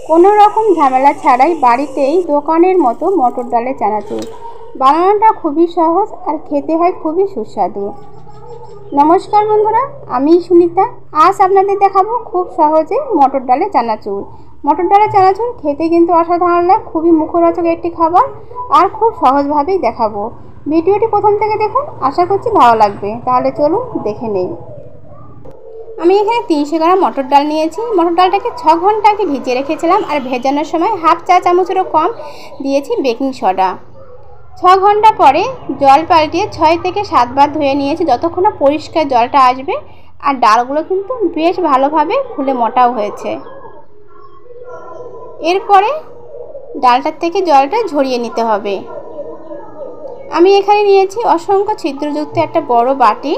কোনো রকম ঝামেলা ছাড়াই বাড়িতেই দোকানের মতো মটর ডালের চানাচুর বানানোটা খুবই সহজ আর খেতে হয় খুবই সুস্বাদু। নমস্কার বন্ধুরা, আমি সুনিতা। আজ আপনাদের দেখাবো খুব সহজে মটর ডালের চানাচুর। মটর ডালের চানাচুর খেতে কিন্তু অসাধারণ লাগে, খুবই মুখরোচক একটি খাবার আর খুব সহজভাবেই দেখাবো। ভিডিওটি প্রথম থেকে দেখুন, আশা করছি ভালো লাগবে। তাহলে চলুন দেখে নেই। আমি এখানে 300 গ্রাম মটর ডাল নিয়েছি। মটর ডালটাকে 6 ঘন্টা আগে ভিজিয়ে রেখেছিলাম আর ভেজানোর সময় হাফ চা চামচেরও কম দিয়েছি বেকিং সোডা। 6 ঘন্টা পরে জল পাল্টিয়ে 6 থেকে 7 বার ধুয়ে নিয়েছি, যতক্ষণ না পরিষ্কার জলটা আসবে। আর ডালগুলো কিন্তু বেশ ভালোভাবে ফুলে মোটাও হয়েছে। এরপরে ডালটার থেকে জলটা ঝরিয়ে নিতে হবে। আমি এখানে নিয়েছি অসংখ্য ছিদ্রযুক্ত একটা বড় বাটি।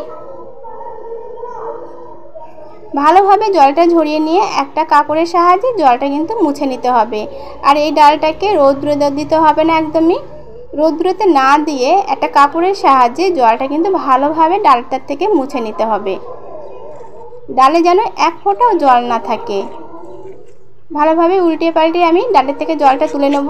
ভালোভাবে জলটা ঝরিয়ে নিয়ে একটা কাপড়ের সাহায্যে জলটা কিন্তু মুছে নিতে হবে। আর এই ডালটাকে রৌদ্রে দিতে হবে না, একদমই রৌদ্রতে না দিয়ে একটা কাপড়ের সাহায্যে জলটা কিন্তু ভালোভাবে ডালটার থেকে মুছে নিতে হবে। ডালে যেন এক ফোঁটাও জল না থাকে। ভালোভাবে উল্টে পাল্টে আমি ডালের থেকে জলটা তুলে নেব।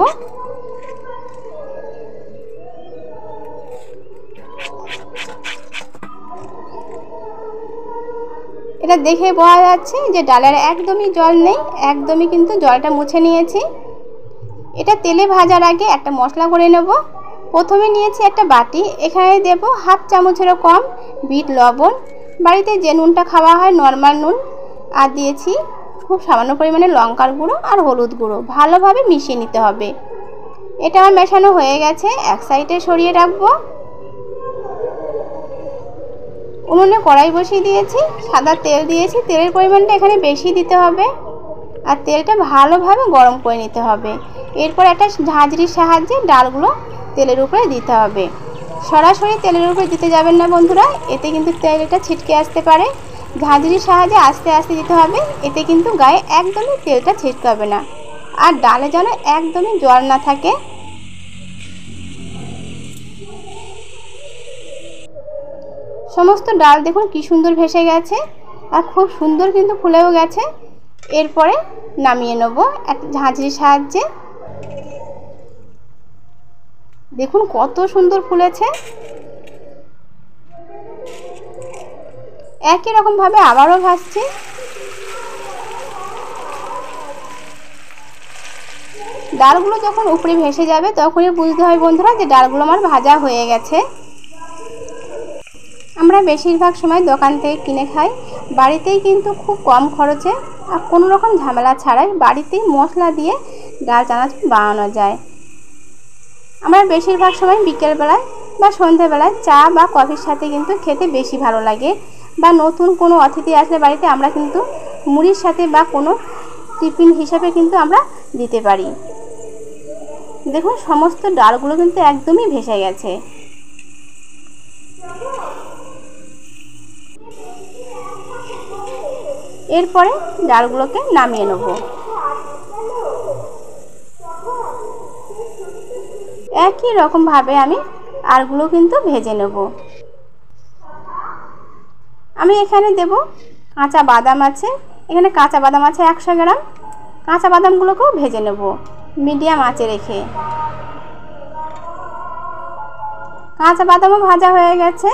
এটা দেখে বোঝা যাচ্ছে যে ডালের একদমই জল নেই, একদমই কিন্তু জলটা মুছে নিয়েছি। এটা তেলে ভাজার আগে একটা মশলা করে নেব। প্রথমে নিয়েছি একটা বাটি, এখানে দেব হাফ চামচেরও কম বিট লবণ, বাড়িতে যে নুনটা খাওয়া হয় নর্মাল নুন, আর দিয়েছি খুব সামান্য পরিমাণে লঙ্কার গুঁড়ো আর হলুদ গুঁড়ো। ভালোভাবে মিশিয়ে নিতে হবে। এটা আমার মেশানো হয়ে গেছে, এক সাইডে সরিয়ে রাখবো। উনুনে কড়াই বসিয়ে দিয়েছি, সাদা তেল দিয়েছি। তেলের পরিমাণটা এখানে বেশি দিতে হবে আর তেলটা ভালোভাবে গরম করে নিতে হবে। এরপর একটা ঝাঁঝরির সাহায্যে ডালগুলো তেলের উপরে দিতে হবে। সরাসরি তেলের উপরে দিতে যাবেন না বন্ধুরা, এতে কিন্তু তেলটা ছিটকে আসতে পারে। ঝাঁঝরির সাহায্যে আস্তে আস্তে দিতে হবে, এতে কিন্তু গায়ে একদমই তেলটা ছিটকাবে না। আর ডালে যেন একদমই জল না থাকে। সমস্ত ডাল দেখুন কি সুন্দর ভেসে গেছে আর খুব সুন্দর কিন্তু ফুলেও গেছে। এরপরে নামিয়ে নেব একটা ঝাঁঝরির সাহায্যে। দেখুন কত সুন্দর ফুলেছে। একই রকম ভাবে আবারও ভাজছি। ডালগুলো যখন উপরে ভেসে যাবে তখনই বুঝতে হয় বন্ধুরা যে ডালগুলো আমার ভাজা হয়ে গেছে। আমরা বেশিরভাগ সময় দোকান থেকে কিনে খাই, বাড়িতেই কিন্তু খুব কম খরচে আর কোনো রকম ঝামেলা ছাড়াই বাড়িতেই মশলা দিয়ে ডাল চানাচুর বানানো যায়। আমরা বেশিরভাগ সময় বিকেলবেলায় বা সন্ধ্যেবেলায় চা বা কফির সাথে কিন্তু খেতে বেশি ভালো লাগে। বা নতুন কোনো অতিথি আসলে বাড়িতে আমরা কিন্তু মুড়ির সাথে বা কোনো টিফিন হিসাবে কিন্তু আমরা দিতে পারি। দেখুন সমস্ত ডালগুলো কিন্তু একদমই ভেসে গেছে। এরপরে ডালগুলোকে নামিয়ে নেব। একই রকম ভাবে আমি আরগুলো কিন্তু ভেজে নেব। আমি এখানে দেব কাঁচা বাদাম আছে, এখানে কাঁচা বাদাম আছে 100 গ্রাম। কাঁচা বাদামগুলোকেও ভেজে নেব মিডিয়াম আঁচে রেখে। কাঁচা বাদামও ভাজা হয়ে গেছে।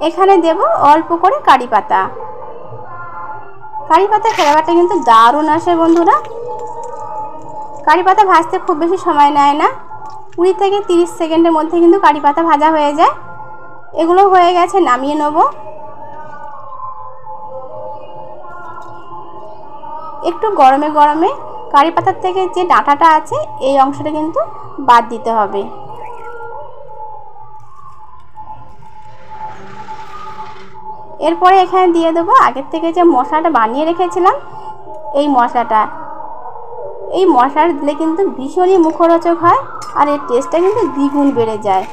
এখানে দেব অল্প করে কারি পাতা। কারি পাতা ফ্লেভারটা কিন্তু দারুণ আসে বন্ধুরা। কারি পাতা ভাজতে খুব বেশি সময় নেয় না, 20 থেকে 30 সেকেন্ডের মধ্যে কিন্তু কারি পাতা ভাজা হয়ে যায়। এগুলো হয়ে গেছে, নামিয়ে নেব। একটু গরমে গরমে কারি পাতার থেকে যে ডাঁটাটা আছে এই অংশটা কিন্তু বাদ দিতে হবে। এরপরে এখানে দিয়ে দেবো আগের থেকে যে মশলাটা বানিয়ে রেখেছিলাম এই মশলাটা। এই মশলাটা দিলে কিন্তু ভীষণই মুখরোচক হয় আর এর টেস্টটা কিন্তু দ্বিগুণ বেড়ে যায়।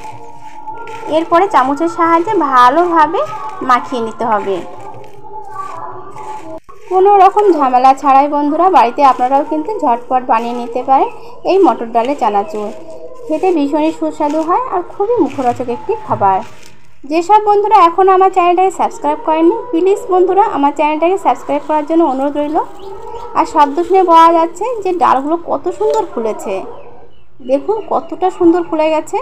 এরপরে চামচের সাহায্যে ভালোভাবে মাখিয়ে নিতে হবে। কোনো রকম ঝামেলা ছাড়াই বন্ধুরা বাড়িতে আপনারাও কিন্তু ঝটপট বানিয়ে নিতে পারেন এই মটর ডালের চানাচুর। খেতে ভীষণই সুস্বাদু হয় আর খুবই মুখরোচক একটি খাবার। যেসব বন্ধুরা এখনও আমার চ্যানেলটাকে সাবস্ক্রাইব করেননি, প্লিজ বন্ধুরা আমার চ্যানেলটাকে সাবস্ক্রাইব করার জন্য অনুরোধ রইল। আর শব্দ শুনে বোঝা যাচ্ছে যে ডালগুলো কত সুন্দর ফুলেছে। দেখুন কতটা সুন্দর ফুলে গেছে।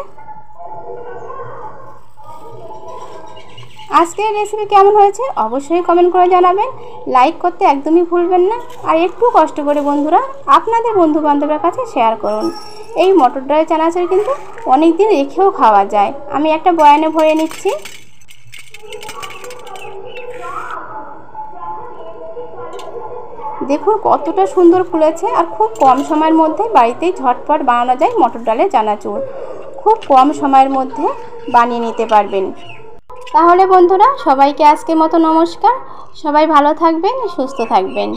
আজকের রেসিপি কেমন হয়েছে অবশ্যই কমেন্ট করে জানাবেন। লাইক করতে একদমই ভুলবেন না। আর একটু কষ্ট করে বন্ধুরা আপনাদের বন্ধু বান্ধবের কাছে শেয়ার করুন। এই মটর ডালের চানাচুর কিন্তু অনেক দিন রেখেও খাওয়া যায়। আমি একটা বয়ানে ভরে নিচ্ছি। দেখুন কতটা সুন্দর ফুলেছে। আর খুব কম সময়ের মধ্যে বাড়িতেই ঝটপট বানানো যায় মটর ডালের চানাচুর। খুব কম সময়ের মধ্যে বানিয়ে নিতে পারবেন। তাহলে বন্ধুরা সবাইকে আজকের মতো নমস্কার। সবাই ভালো থাকবেন, সুস্থ থাকবেন।